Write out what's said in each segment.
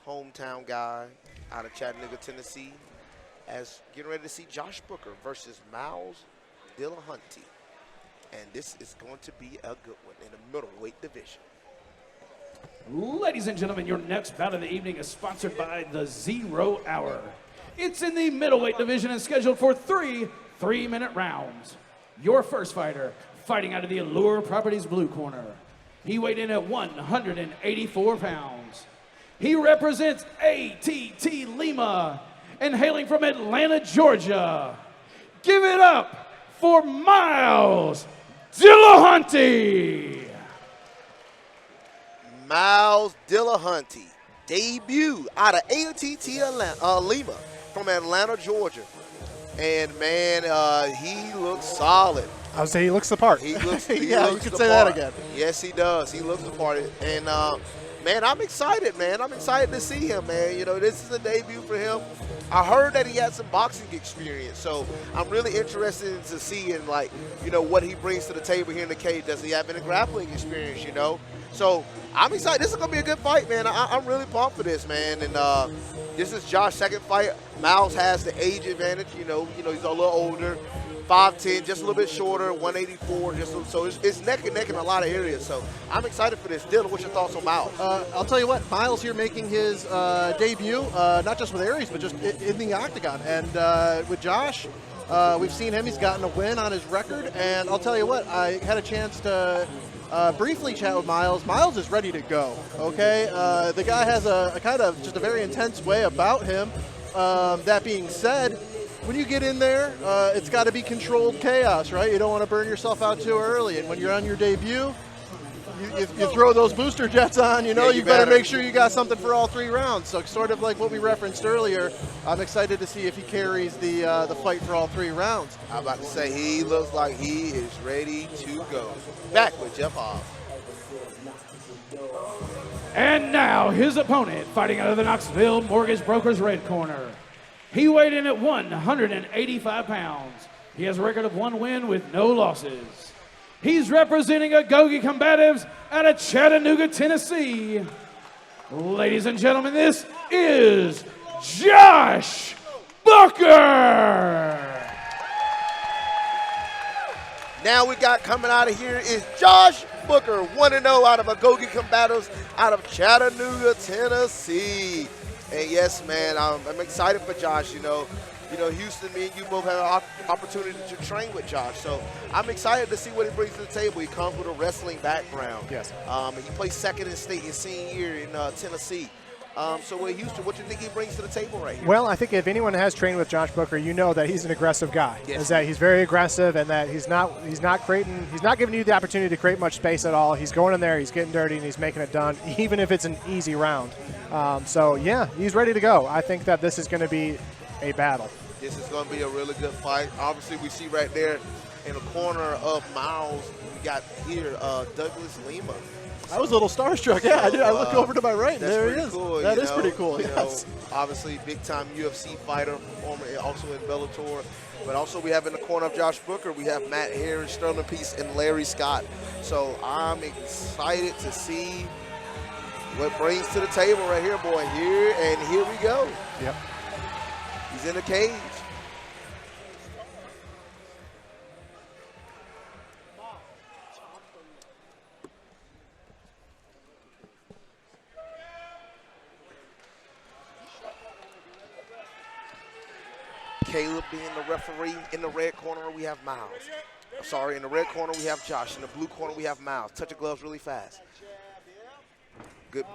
hometown guy out of Chattanooga, Tennessee, as getting ready to see Josh Booker versus Myles Dillahunty. And this is going to be a good one in the middleweight division. Ladies and gentlemen, your next bout of the evening is sponsored by the 0 Hour. It's in the middleweight division and scheduled for 3 3-minute rounds. Your first fighter, fighting out of the Allure Properties blue corner. He weighed in at 184 pounds. He represents ATT Lima and hailing from Atlanta, Georgia. Give it up for Myles Dillahunty. Myles Dillahunty, debut out of ATT Lima from Atlanta, Georgia. And, man, he looks solid. I would say he looks the part. He looks, yeah, looks you could the say part. that again. Yes, he does. He looks the part. And, man, I'm excited, man. I'm excited to see him, man. You know, this is a debut for him. I heard that he had some boxing experience, so I'm really interested to see and, like, you know, what he brings to the table here in the cage. Does he have any grappling experience, you know? So I'm excited. This is going to be a good fight, man. I'm really pumped for this, man. And this is Josh's second fight. Myles has the age advantage. You know, he's a little older. 5'10", just a little bit shorter, 184, so it's neck and neck in a lot of areas. So I'm excited for this. Dylan, what's your thoughts on Myles? I'll tell you what, Myles here making his debut, not just with Aries, but just in the octagon. And with Josh, we've seen him. He's gotten a win on his record. And I'll tell you what, I had a chance to briefly chat with Myles. Myles is ready to go, okay? The guy has a kind of just a very intense way about him. That being said, when you get in there, it's got to be controlled chaos, right? You don't want to burn yourself out too early. And when you're on your debut, you throw those booster jets on, you know, you better make sure you got something for all 3 rounds. So sort of like what we referenced earlier, I'm excited to see if he carries the fight for all 3 rounds. I'm about to say he looks like he is ready to go. Back with Jeff Hobbs. And now his opponent, fighting out of the Knoxville Mortgage Brokers red corner. He weighed in at 185 pounds. He has a record of 1 win with no losses. He's representing Agoge Combatives out of Chattanooga, Tennessee. Ladies and gentlemen, this is Josh Booker. Now we got coming out of here is Josh Booker, 1-0 out of Agoge Combatives out of Chattanooga, Tennessee. And yes, man, I'm excited for Josh. You know, Houston, me and you both have an opportunity to train with Josh. So I'm excited to see what he brings to the table. He comes with a wrestling background. Yes. He plays second in state his senior year in Tennessee. So with Houston, what do you think he brings to the table right here? Well, I think if anyone has trained with Josh Booker, you know that he's an aggressive guy. Yes. Is that he's very aggressive and that he's not giving you the opportunity to create much space at all. He's going in there, he's getting dirty, and he's making it done, even if it's an easy round. So yeah, he's ready to go. I think that this is going to be a battle. This is going to be a really good fight. Obviously, we see right there in the corner of Myles, we got here Douglas Lima. I was a little starstruck. Yeah, I did. I look over to my right, and there he is. Cool, that is pretty cool. Yes. Obviously, big-time UFC fighter, performer, also in Bellator. But also we have in the corner of Josh Booker, we have Matt Harris, Sterling Peace, and Larry Scott. So I'm excited to see what brings to the table right here, boy. Here we go. Yep. He's in the cage. Caleb being the referee. In the red corner, we have Myles. Sorry, in the red corner, we have Josh. In the blue corner, we have Myles. Touch the gloves really fast. Good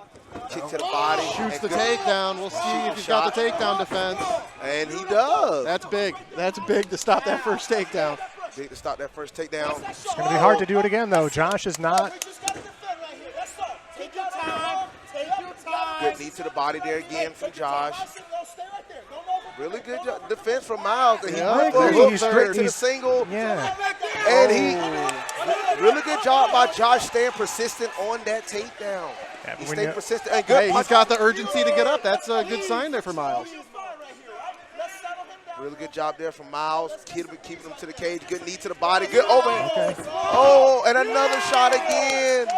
kick to the body. Shoots the takedown. We'll see if he's got the takedown defense. And he does. That's big. That's big to stop that first takedown. Big to stop that first takedown. It's going to be hard to do it again, though. Josh is not. Good knee to the body there again from Josh. Really good defense from Myles. And he went for a hook straight to the single. Yeah. And he, really good job by Josh staying persistent on that takedown. Yeah, he stayed persistent. And good. Hey, he's got the urgency to get up. That's a good sign there for Myles. Really good job there from Myles, keeping him to the cage. Good knee to the body. Good overhand. Okay. Oh, and another shot again.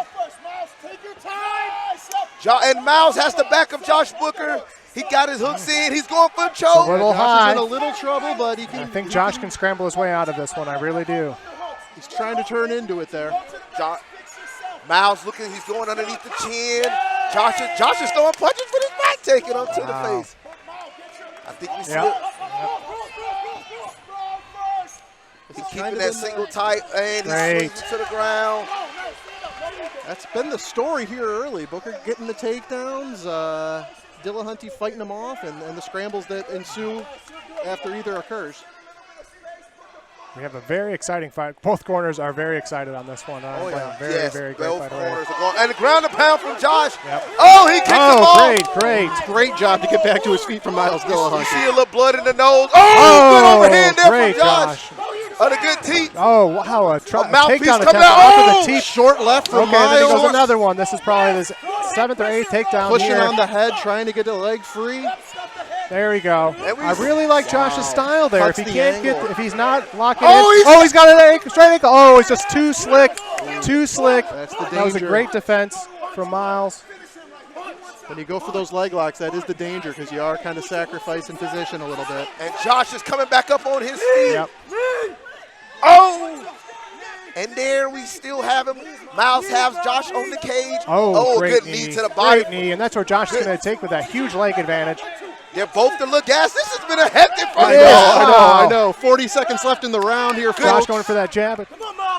And Myles has the back of Josh Booker. He got his hooks in. He's going for a It's choke. a little Josh high. is in a little trouble, but he can. I think Josh can scramble his way out of this one. I really do. He's trying to turn into it there. Myles looking. He's going underneath the chin. Josh is throwing punches with his back, taking him to the face. I think we see it. He's keeping that single tight, and he swings it to the ground. That's been the story here early. Booker getting the takedowns, Dillahunty fighting him off, and the scrambles that ensue after either occurs. We have a very exciting fight. Both corners are very excited on this one. Oh, yeah. Very great both fight. corners are going. And the ground and pound from Josh. Yep. Oh, he kicked him off. Great job to get back to his feet from Myles Dillahunty. You see a little blood in the nose. Oh, good overhand there great, from Josh. Oh, the good teeth. Oh, wow. A mouthpiece takedown coming attempt out. off Oh, of the teeth. Short left from Okay, then he Myles. goes another one. This is probably his 7th or 8th takedown Pushing here. on the head, trying to get the leg free. There we go. And I really like Josh's style there. Cuts If he the can't angle. if he's not locking Oh, in. He's got an straight ankle. Oh, it's just too slick. Too slick. That's the That was a danger. great defense from Myles. When you go for those leg locks, that is the danger because you are kind of sacrificing position a little bit. And Josh is coming back up on his feet. Yep. Oh! And there we still have him. Myles has Josh on the cage. Oh, great good knee to the body. Great knee, and that's where Josh is going to take with that huge leg advantage. They're both to look gas. This has been a hectic fight. I know. 40 seconds left in the round here, Josh folks. going for that jab.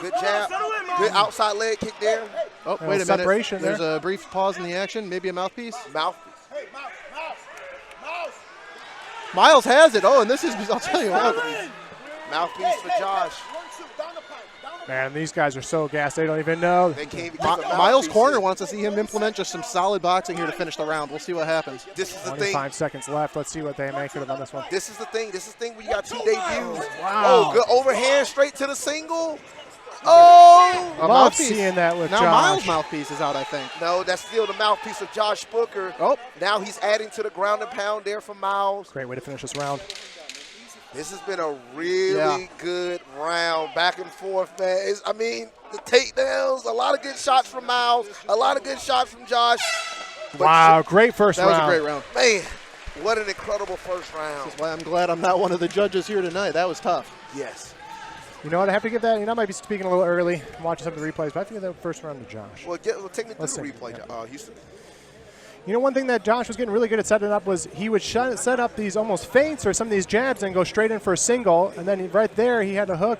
Good jab. Good outside leg kick there. Oh, Little wait a minute. separation There's there. a brief pause in the action. Maybe a mouthpiece. Mouth. Myles has it. Oh, and this is, I'll tell you what. Mouthpiece for Josh. Man, these guys are so gassed, they don't even know. They can't even get the Myles' mouthpiece corner in. wants to see him implement just some solid boxing here to finish the round. We'll see what happens. This is the thing. 25 seconds left. Let's see what they make of it on this one. This is the thing. This is the thing where you got two debuts. Wow. Oh, good overhand straight to the single. Oh! A Love mouthpiece. seeing that with Now Josh. Myles' mouthpiece is out, I think. No, that's still the mouthpiece of Josh Booker. Oh. Now he's adding to the ground and pound there for Myles. Great way to finish this round. This has been a really good round, back and forth, man. I mean, the takedowns, a lot of good shots from Myles, a lot of good shots from Josh. Wow, great first That round. was a great round. Man, what an incredible first round. That's why I'm glad I'm not one of the judges here tonight. That was tough. Yes. You know what? I have to give that. I might be speaking a little early, watching some of the replays, but I have to give that first round to Josh. Well, take me through Let's the take it, replay, Houston. You know, one thing that Josh was getting really good at setting up was he would set up these almost feints or some of these jabs and go straight in for a single, and then right there he had a hook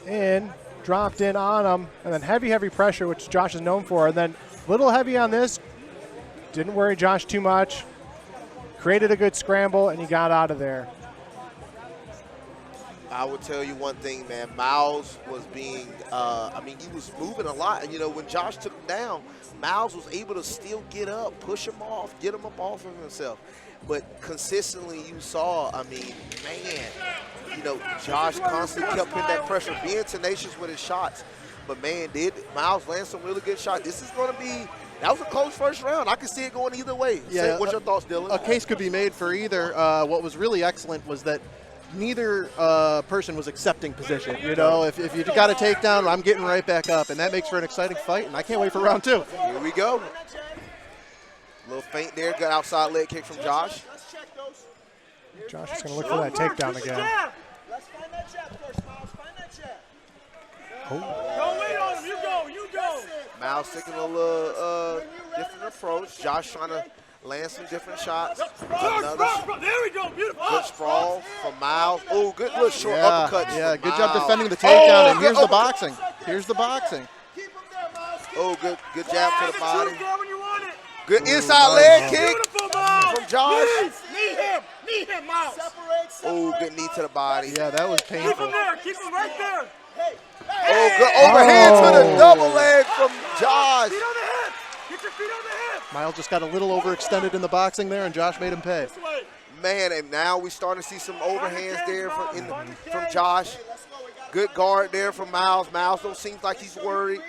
in, dropped in on him, and then heavy pressure, which Josh is known for, and then a little heavy on this. Didn't worry Josh too much. Created a good scramble, and he got out of there. I would tell you one thing, man. Myles was being, he was moving a lot. And, you know, when Josh took him down, Myles was able to still get up, push him off, get him up off of himself. But consistently you saw, Josh constantly kept putting that pressure, being tenacious with his shots. But, man, did Myles land some really good shots. This is going to be – that was a close first round. I can see it going either way. Yeah, What's your thoughts, Dylan? A case could be made for either. What was really excellent was that neither person was accepting position. You know, if you got a takedown, I'm getting right back up, and that makes for an exciting fight, and I can't wait for round two. Here we go. Little feint there, good outside leg kick from Josh. Josh is going to look for that takedown again. Let's find that jab first, Myles. Find that jab. Oh. Don't wait on him. You go. You go. Myles taking a little different approach. Josh trying to land some different shots. Another There we go. Beautiful. good sprawl from Myles. Oh, good little short uppercut. Yeah, from good job Myles. defending the takedown, and good here's the uppercut. boxing. Here's the boxing. Keep him there, Myles. Oh, good jab to the body. There when you want it. Good inside leg kick Beautiful, Myles. from Josh. Knee him, Myles. Oh, good knee to the body. Yeah, that was Keep him painful. there. Keep him right there. Oh, good overhand to the double leg from Josh. Feet on the hip. Get your feet on the hip. Myles just got a little overextended in the boxing there, and Josh made him pay. This way. Man, and now we starting to see some overhands there from Josh. Good guard there from Myles. Myles don't seem like he's worried.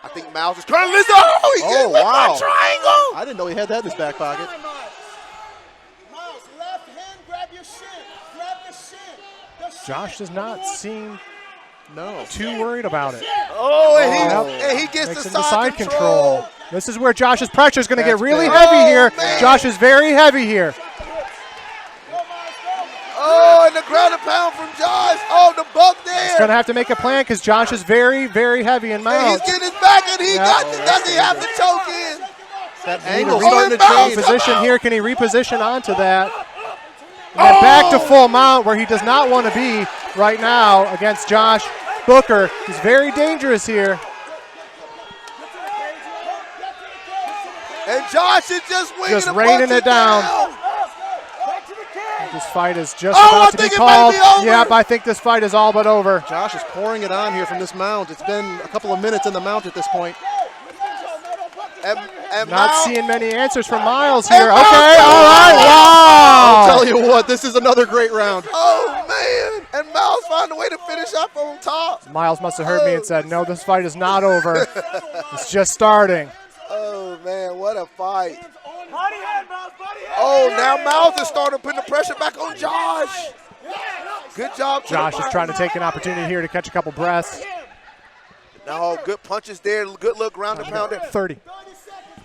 I think Myles is trying to listen. Oh, he Oh, gets wow. a triangle. I didn't know he had that in his back pocket. Myles, left hand, grab your shin. Grab the shin. Josh does not seem No. too worried about it. Oh, and he Yep. gets Makes the him side control. This is where Josh's pressure is going to get That's really big. heavy here. Man. Josh is very heavy here. Oh, and the ground and pound from Josh. Oh, the buck there. He's going to have to make a plan because Josh is very, very heavy in And mount. he's getting his back, and he Yeah. got it. Does he have to choke in? That angle Re- starting to change. Reposition here. Can he reposition onto that? And then back to full mount where he does not want to be right now against Josh Booker. He's very dangerous here. And Josh is just winging Just the raining punches it down. This fight is just Oh, about I to be think it may called. be over. Yep, I think this fight is all but over. Josh is pouring it on here from this mount. It's been a couple of minutes in the mount at this point. And Not Myles- seeing many answers from Myles here. Myles Okay, got all right, it. wow. I'll tell you what, this is another great round. Oh, man. And Myles found a way to finish up on top. Myles must have heard me and said, no, this fight is not over. It's just starting. Oh, man, what a fight. Oh, now Myles is starting putting the pressure back on Josh. Good job. Josh is trying to take an opportunity here to catch a couple breaths. No, good punches there. Good look, ground and pound there. 30.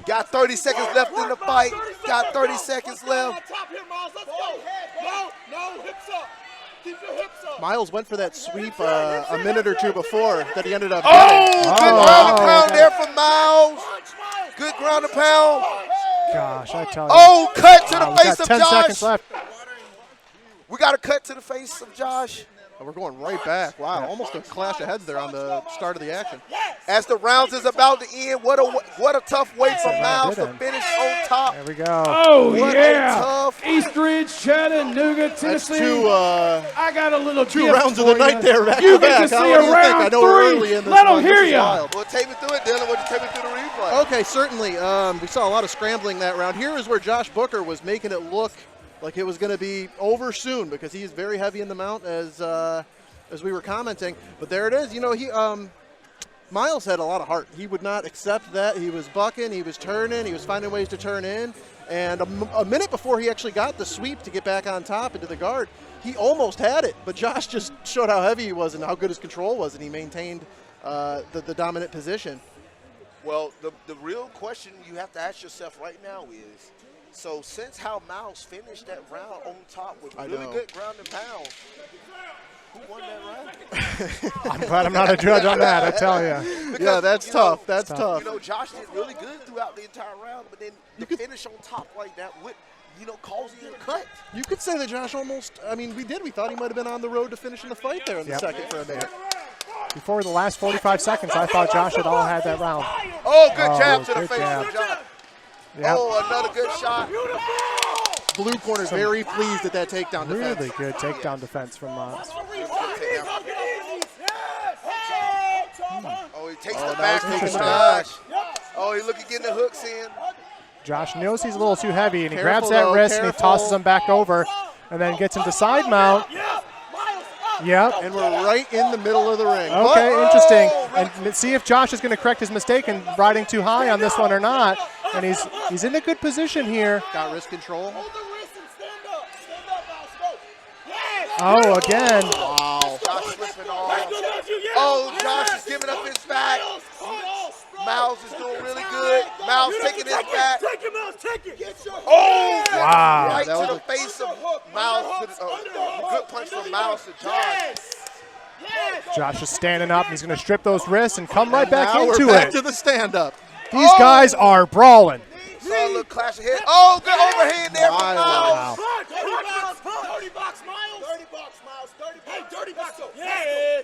Got 30 seconds left in the fight. Got 30 seconds left. Myles went for that sweep a minute or two before that he ended up Oh, getting. good ground and pound there from Myles. Good ground and pound. Gosh, I tell you. Oh, cut to the Wow, we face got of 10 Josh. seconds left. We got a cut to the face of Josh. Oh, we're going right back. Wow, almost a clash of heads there on the start of the action. As the rounds is about to end, what a tough way for Myles to didn't. finish on top. There we go. Oh, What a yeah. tough- Eastridge, Chattanooga, That's Tennessee. two I got a little two gift rounds of for the night you. there back You to get back. to How see do a you think? I round know we're early three. in this Let one. them This hear is ya. wild. Well, take me through it, Dylan. Would you take me through the replay? Okay, certainly. We saw a lot of scrambling that round. Here is where Josh Booker was making it look like it was going to be over soon because he is very heavy in the mount as we were commenting. But there it is. You know, Myles had a lot of heart. He would not accept that. He was bucking. He was turning. He was finding ways to turn in. And a minute before he actually got the sweep to get back on top into the guard, he almost had it. But Josh just showed how heavy he was and how good his control was, and he maintained the dominant position. Well, the real question you have to ask yourself right now is, so since how Myles finished that round on top with I really know. good ground and pound, who won that round? I'm glad I'm not a judge on that, I tell you. Yeah, that's you tough. know, That's tough. You know, Josh did really good throughout the entire round, but then the finish on top like that would, causing a cut. You could say that Josh almost, we thought he might have been on the road to finishing the fight there in the Yep. second for a minute. Before the last 45 seconds, I thought Josh had all had that round. Oh, good Oh, jab to the good face jab. of Josh. Yep. Oh, another good shot. Blue corner is very pleased at that takedown defense. Really good takedown defense from Myles. Oh, he takes Oh, the now back he's from taking the Josh. Oh, he looking getting the hooks in. Josh knows he's a little too heavy, and he Careful, grabs that though, wrist and he careful. tosses him back over, and then gets him to side mount. Yep. And we're right in the middle of the ring. Okay, But- interesting. And see if Josh is going to correct his mistake and riding too high on this one or not. And he's in a good position here. Got wrist control. Oh, again. Wow. Josh slipping off. Oh, Josh is giving up his back. Myles is doing really good. Myles taking his back. Oh, Wow. right that to was the a- face of Myles. Good punch from Myles to Josh. Josh is standing up. He's going to strip those wrists and come right back Now into we're back it. to the stand-up. These guys are brawling. Saw a little clash of head. Oh, good overhand there from Wow. Myles.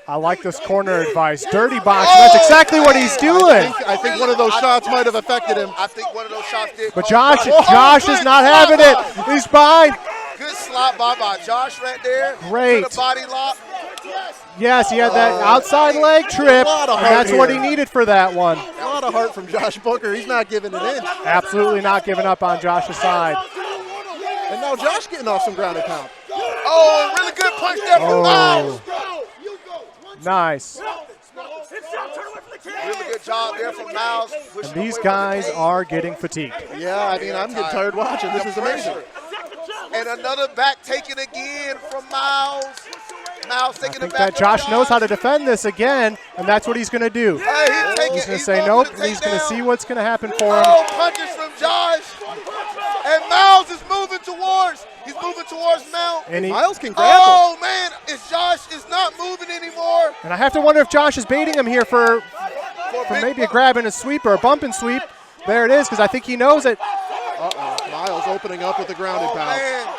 I like this corner advice. Dirty box. That's exactly what he's doing. I think one of those shots might have affected him. I think one of those shots did. But cause Josh is not having it. He's behind. Good slot by Josh right there. Great. To the body lock. Yes, he had that outside leg trip, lot of and that's heart what he here. needed for that one. A lot of heart from Josh Booker. He's not giving an inch. Absolutely not giving up on Josh's side. And now Josh getting off some ground and pound. Oh, a really good punch there from Myles. Nice. Really good job there from Myles. And these guys are getting fatigued. Yeah, I'm getting tired watching. This is amazing. And another back taken again from Myles. Myles I taking it think back. that Josh knows how to defend this again, and that's what he's going to do. Hey, He's going to say nope, and he's going to see what's going to happen for him. Oh, punches from Josh. And Myles is moving towards. He's moving towards Mount. And Myles can grapple. Oh, man. It's Josh is not moving anymore. And I have to wonder if Josh is baiting him here for big maybe a bump. grab and a sweep or a bump and sweep. There it is, because I think he knows it. Uh-oh. Myles opening up with the grounded Oh, pound. man.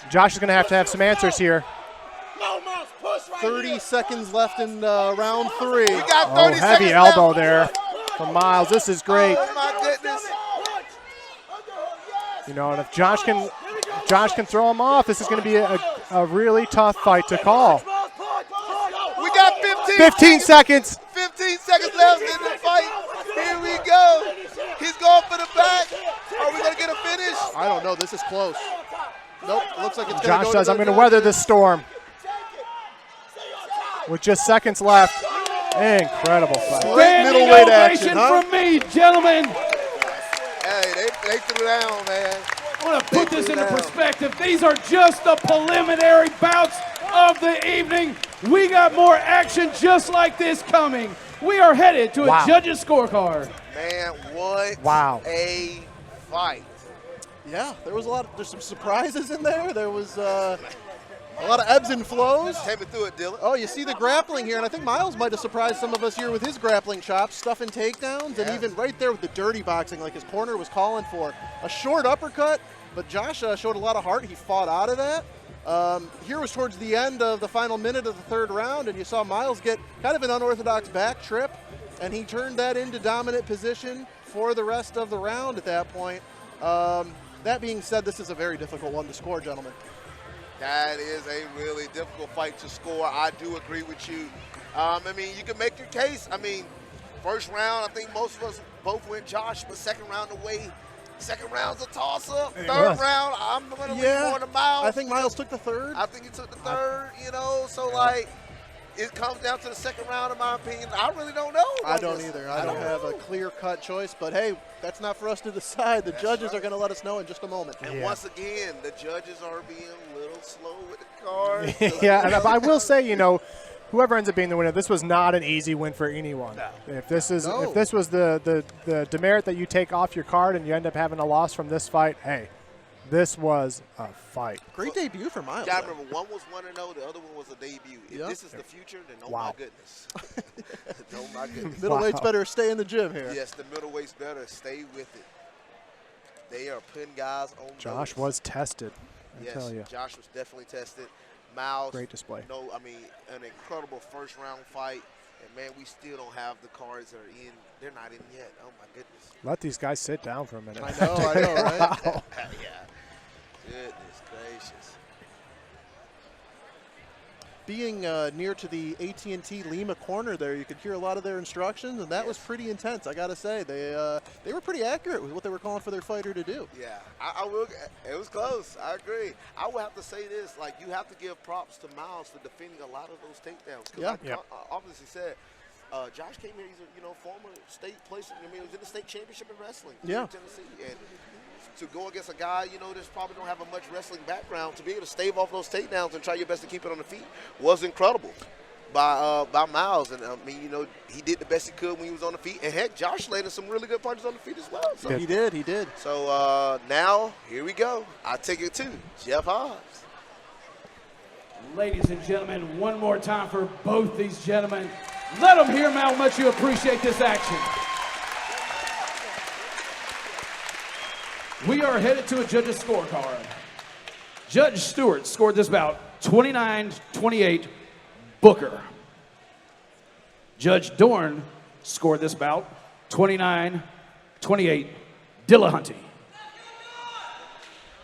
Josh is going to have some answers here. 30 seconds left in round 3. We got 30 Oh, heavy seconds elbow left. there from Myles. This is great. Oh, my goodness. You know, and if Josh can throw him off, this is going to be a really tough fight to call. We got 15. 15 seconds. 15 seconds left in the fight. Here we go. He's going for the back. Are we going to get a finish? I don't know. This is close. Nope. Looks like it's going to Josh go says, to I'm the going to weather this storm. With just seconds left. Incredible fight. Standing middleweight ovation action, huh? from me, gentlemen. Hey, they threw down, man. I want to put this into perspective. These are just the preliminary bouts of the evening. We got more action just like this coming. We are headed to a judge's scorecard. Man, what Wow. a fight. Yeah, there's some surprises in there. There was a lot of ebbs and flows. Take me through it, Dylan. Oh, you see the grappling here, and I think Myles might have surprised some of us here with his grappling chops, stuffing takedowns, and even right there with the dirty boxing, like his corner was calling for. A short uppercut, but Josh showed a lot of heart. He fought out of that. Here was towards the end of the final minute of the third round, and you saw Myles get kind of an unorthodox back trip, and he turned that into dominant position for the rest of the round at that point. That being said, this is a very difficult one to score, gentlemen. That is a really difficult fight to score. I do agree with you. I mean, you can make your case. I mean, first round, I think most of us both went Josh, but second round away. Second round's a toss-up. Third round, I'm going to lean more to Myles. I think Myles took the third. I think he took the third, you know. So, like, it comes down to the second round, in my opinion. I really don't know. I don't either. I don't have a clear-cut choice, but hey, that's not for us to decide. The judges are going to let us know in just a moment. And once again, the judges are being a little slow with the cards. Yeah, and I will say, you know, whoever ends up being the winner, this was not an easy win for anyone. No. If this was the demerit that you take off your card and you end up having a loss from this fight, hey, this was a fight. Great debut for Myles. Gotta remember, one was 1-0, the other one was a debut. If this is the future, then oh my goodness. Oh my goodness. Middleweights better stay in the gym here. Yes, the middleweights better stay with it. They are putting guys on Josh notice. was tested, I tell you. Josh was definitely tested. Myles, Great display. No, I mean, an incredible first round fight. And man, we still don't have the cards that are in. They're not in yet. Oh my goodness. Let these guys sit down for a minute. I know, right? Yeah. Goodness gracious. Being near to the AT&T Lima corner there, you could hear a lot of their instructions, and that was pretty intense, I got to say. They were pretty accurate with what they were calling for their fighter to do. Yeah, I will. It was close. I agree. I will have to say this: like, you have to give props to Myles for defending a lot of those takedowns. Because like obviously said, Josh came here. He's a former state place. I mean, he was in the state championship in wrestling. In Tennessee, and to go against a guy, you know, that's probably don't have a much wrestling background, to be able to stave off those takedowns and try your best to keep it on the feet was incredible by Myles. And I mean, you know, he did the best he could when he was on the feet. And heck, Josh landed some really good punches on the feet as well. So, He did. So now, here we go. I take it to Jeff Hobbs. Ladies and gentlemen, one more time for both these gentlemen. Let them hear how much you appreciate this action. We are headed to a judge's scorecard. Judge Stewart scored this bout 29-28 Booker. Judge Dorn scored this bout 29-28 Dillahunty.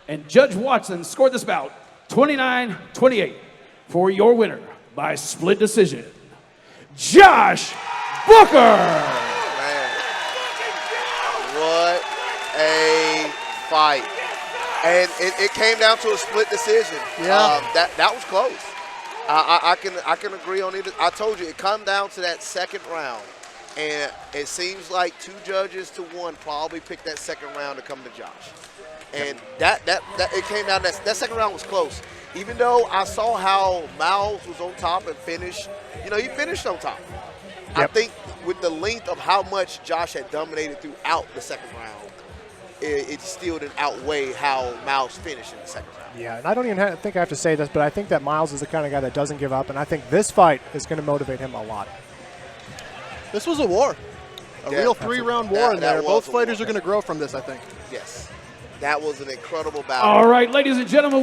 And Judge Watson scored this bout 29-28 for your winner by split decision, Josh Booker. Man, what a fight. And it came down to a split decision. Yeah. That was close. I can agree on it. I told you, it come down to that second round. And it seems like 2 judges to 1 probably picked that second round to come to Josh. And that it came down, that second round was close. Even though I saw how Myles was on top and finished, he finished on top. Yep. I think with the length of how much Josh had dominated throughout the second round, it still didn't outweigh how Myles finished in the second round. Yeah, and I don't even think I have to say this, but I think that Myles is the kind of guy that doesn't give up, and I think this fight is going to motivate him a lot. This was a war. A Yeah, real 3-round war in there. was Both a fighters war. are going to grow from this, I think. Yes. That was an incredible battle. All right, ladies and gentlemen.